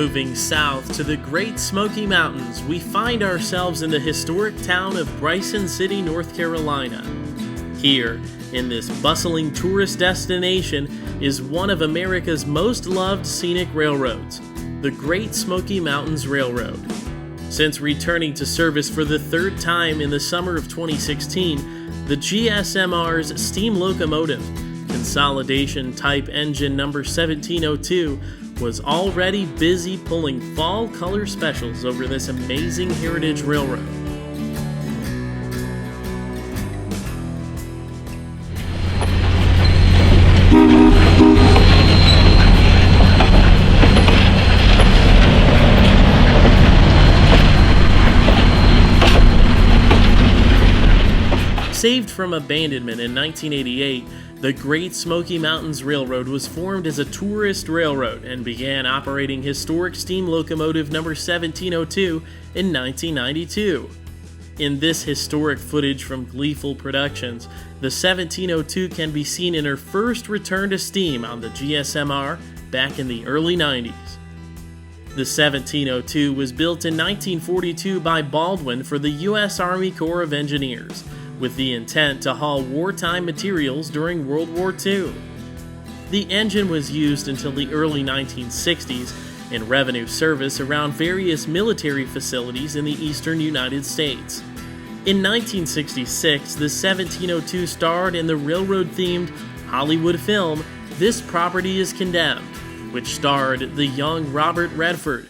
Moving south to the Great Smoky Mountains, we find ourselves in the historic town of Bryson City, North Carolina. Here, in this bustling tourist destination, is one of America's most loved scenic railroads, the Great Smoky Mountains Railroad. Since returning to service for the third time in the summer of 2016, the GSMR's steam locomotive, Consolidation type engine number 1702, was already busy pulling fall color specials over this amazing heritage railroad. Saved from abandonment in 1988, the Great Smoky Mountains Railroad was formed as a tourist railroad and began operating historic steam locomotive number 1702 in 1992. In this historic footage from Gleeful Productions, the 1702 can be seen in her first return to steam on the GSMR back in the early 90s. The 1702 was built in 1942 by Baldwin for the U.S. Army Corps of Engineers, with the intent to haul wartime materials during World War II. The engine was used until the early 1960s in revenue service around various military facilities in the eastern United States. In 1966, the 1702 starred in the railroad-themed Hollywood film This Property is Condemned, which starred the young Robert Redford.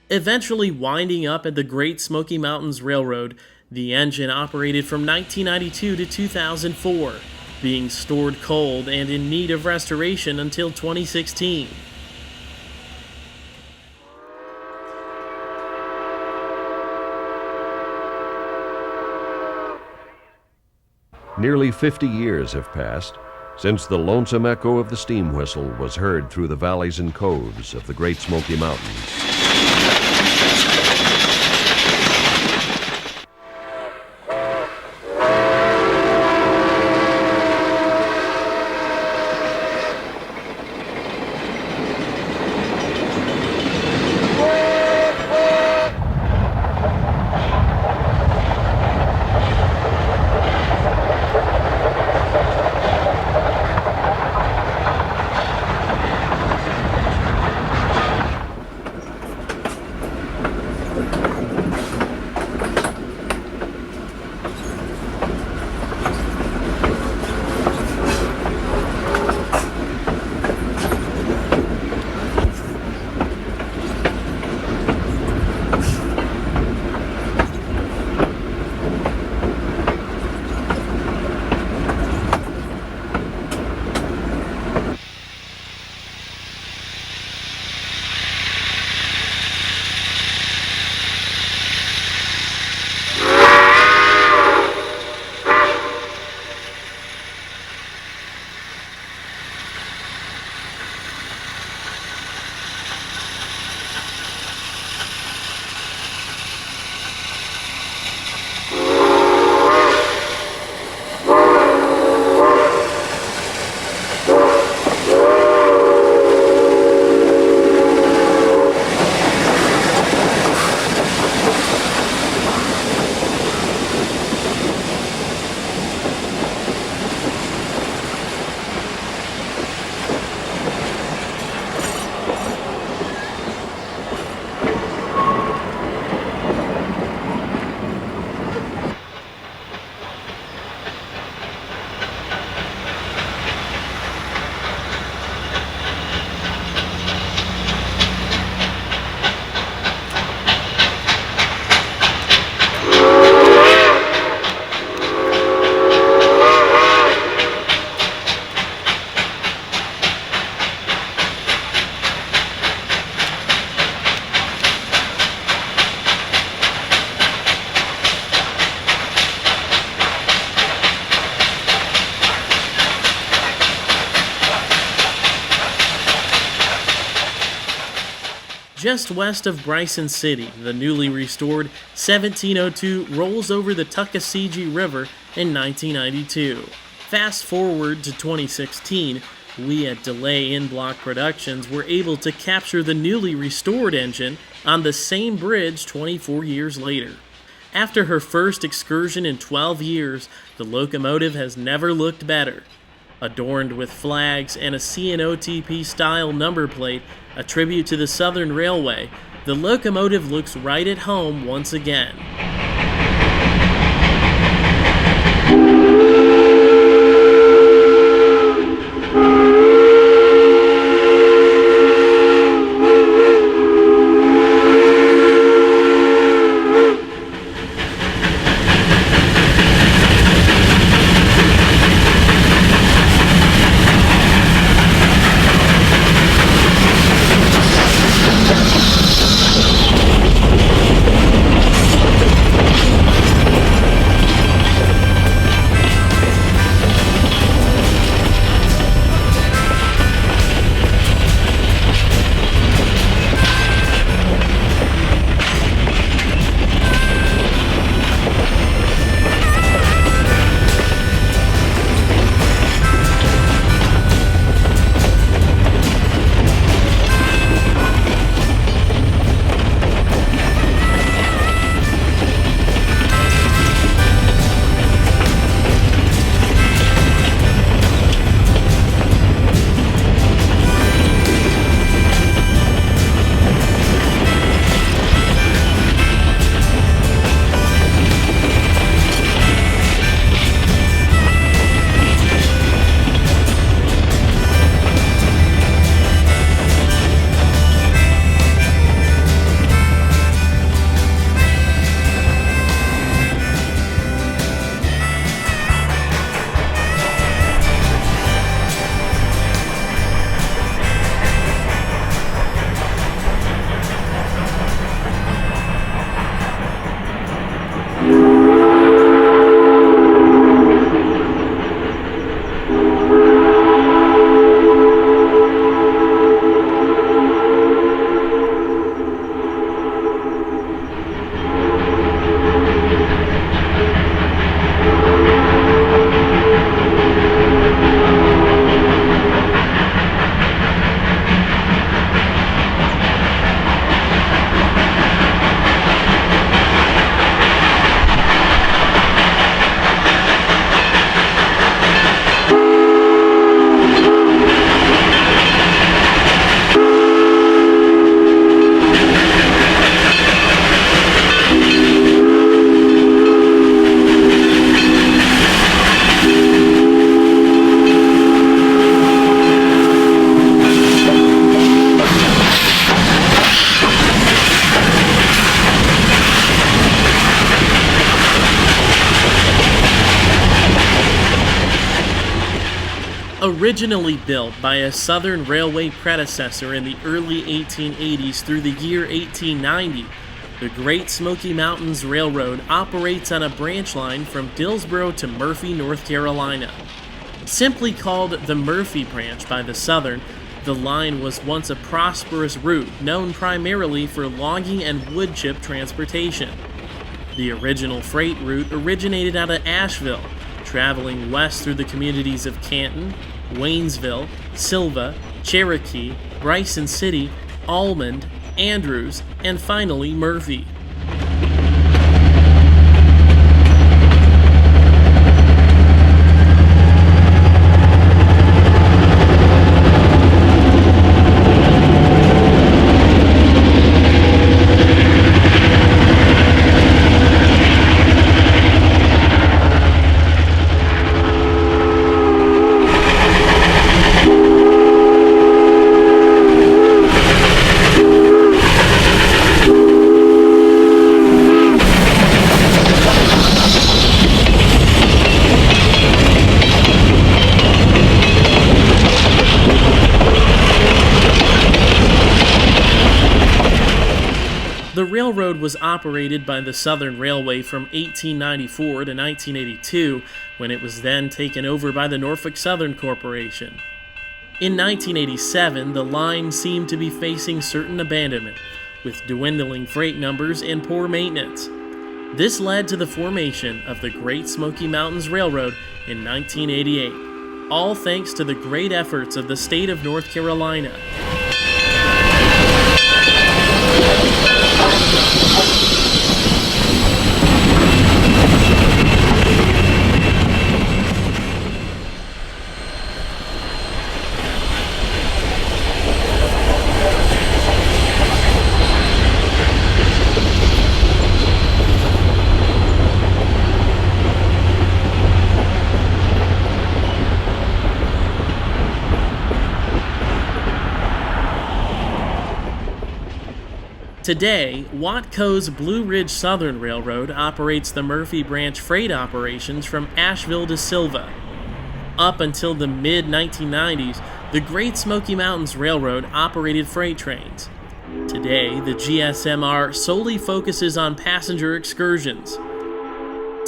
Eventually winding up at the Great Smoky Mountains Railroad, the engine operated from 1992 to 2004, being stored cold and in need of restoration until 2016. Nearly 50 years have passed since the lonesome echo of the steam whistle was heard through the valleys and coves of the Great Smoky Mountains. Just west of Bryson City, the newly restored 1702 rolls over the Tuckasegee River in 1992. Fast forward to 2016, we at Delay in-block Productions were able to capture the newly restored engine on the same bridge 24 years later. After her first excursion in 12 years, the locomotive has never looked better. Adorned with flags and a CNOTP-style number plate, a tribute to the Southern Railway, the locomotive looks right at home once again. Originally built by a Southern Railway predecessor in the early 1880s through the year 1890, the Great Smoky Mountains Railroad operates on a branch line from Dillsboro to Murphy, North Carolina. Simply called the Murphy Branch by the Southern, the line was once a prosperous route known primarily for logging and wood chip transportation. The original freight route originated out of Asheville, traveling west through the communities of Canton, Waynesville, Silva, Cherokee, Bryson City, Almond, Andrews, and finally Murphy. The railroad was operated by the Southern Railway from 1894 to 1982, when it was then taken over by the Norfolk Southern Corporation. In 1987, the line seemed to be facing certain abandonment, with dwindling freight numbers and poor maintenance. This led to the formation of the Great Smoky Mountains Railroad in 1988. all thanks to the great efforts of the state of North Carolina. Today, Watco's Blue Ridge Southern Railroad operates the Murphy Branch freight operations from Asheville to Sylva. Up until the mid-1990s, the Great Smoky Mountains Railroad operated freight trains. Today, the GSMR solely focuses on passenger excursions.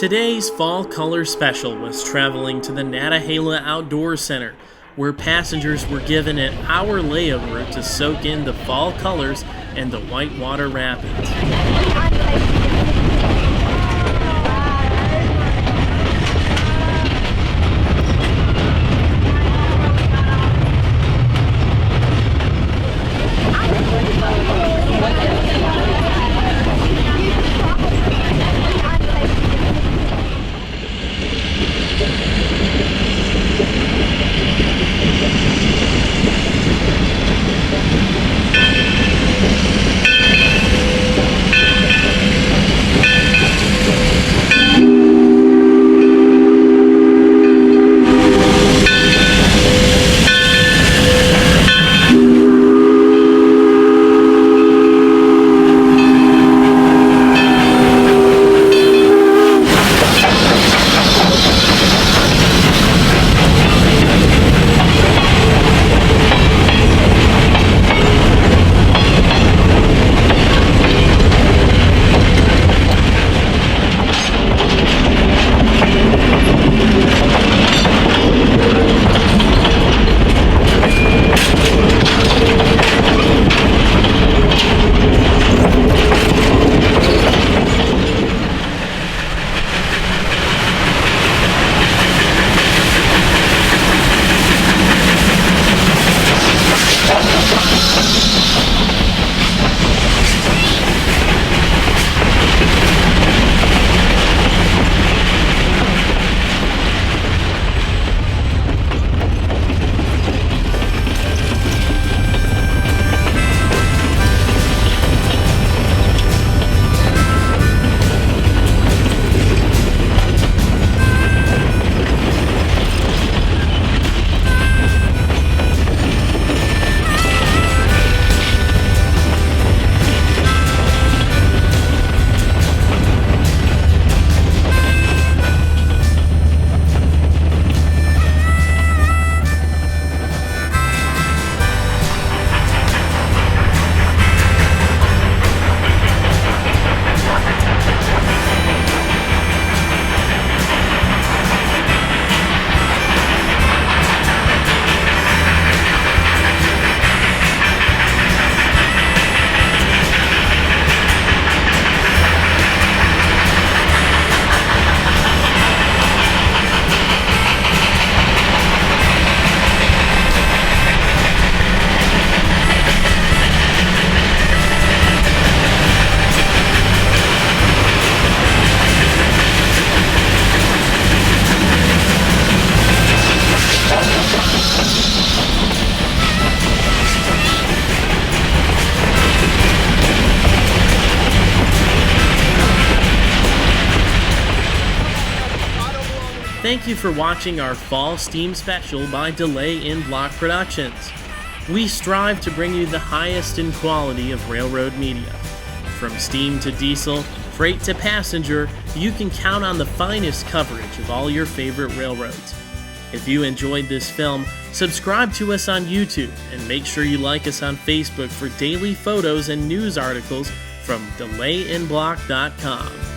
Today's Fall Color Special was traveling to the Nantahala Outdoor Center, where passengers were given an hour layover to soak in the fall colors and the whitewater rapids. Thank you for watching our Fall Steam Special by Delay in Block Productions. We strive to bring you the highest in quality of railroad media. From steam to diesel, freight to passenger, you can count on the finest coverage of all your favorite railroads. If you enjoyed this film, subscribe to us on YouTube and make sure you like us on Facebook for daily photos and news articles from delayinblock.com.